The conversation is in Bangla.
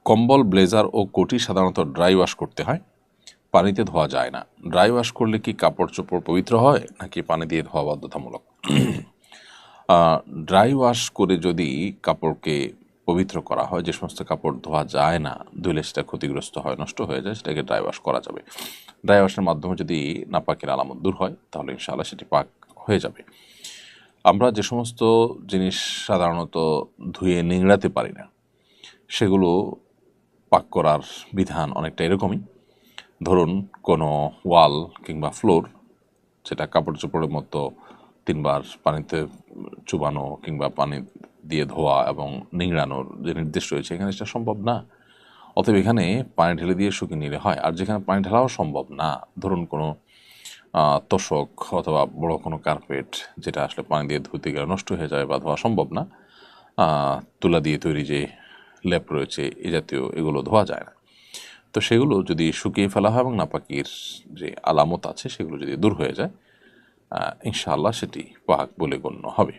কম্বল, ব্লেজার ও কোটি সাধারণত ড্রাই ওয়াশ করতে হয়, পানিতে ধোয়া যায় না। ড্রাই ওয়াশ করলে কি কাপড় চোপড় পবিত্র হয় নাকি পানি দিয়ে ধোয়া বাধ্যতামূলক? ড্রাই ওয়াশ করে যদি কাপড়কে পবিত্র করা হয়, যে সমস্ত কাপড় ধোয়া যায় না, ধুলে সেটা ক্ষতিগ্রস্ত হয়, নষ্ট হয়ে যায়, সেটাকে ড্রাই ওয়াশ করা যাবে। ড্রাই ওয়াশের মাধ্যমে যদি নাপাকের আলামত দূর হয় তাহলে ইনশাআল্লাহ সেটি পাক হয়ে যাবে। আমরা যে সমস্ত জিনিস সাধারণত ধুয়ে নিংড়াতে পারি না, সেগুলো পাক করার বিধান অনেকটা এরকমই। ধরুন কোনো ওয়াল কিংবা ফ্লোর, যেটা কাপড় চোপড়ের মতো তিনবার পানিতে চুবানো কিংবা পানি দিয়ে ধোয়া এবং নিংড়ানোর যে নির্দেশ রয়েছে, এখানে সেটা সম্ভব না। অতএব এখানে পানি ঢেলে দিয়ে শুকিয়ে নিলে হয়। আর যেখানে পানি ঢালাও সম্ভব না, ধরুন কোনো তোশক অথবা বড় কোনো কার্পেট, যেটা আসলে পানি দিয়ে ধুতে গেলে নষ্ট হয়ে যায় বা ধোয়া সম্ভব না, তুলা দিয়ে তৈরি যে লেপ রয়েছে এ জাতীয়, এগুলো ধোয়া যায় না। তো সেগুলো যদি শুকিয়ে ফেলা হয় এবং নাপাকির যে আলামত আছে সেগুলো যদি দূর হয়ে যায়, ইনশাআল্লাহ সেটি পাক বলে গণ্য হবে।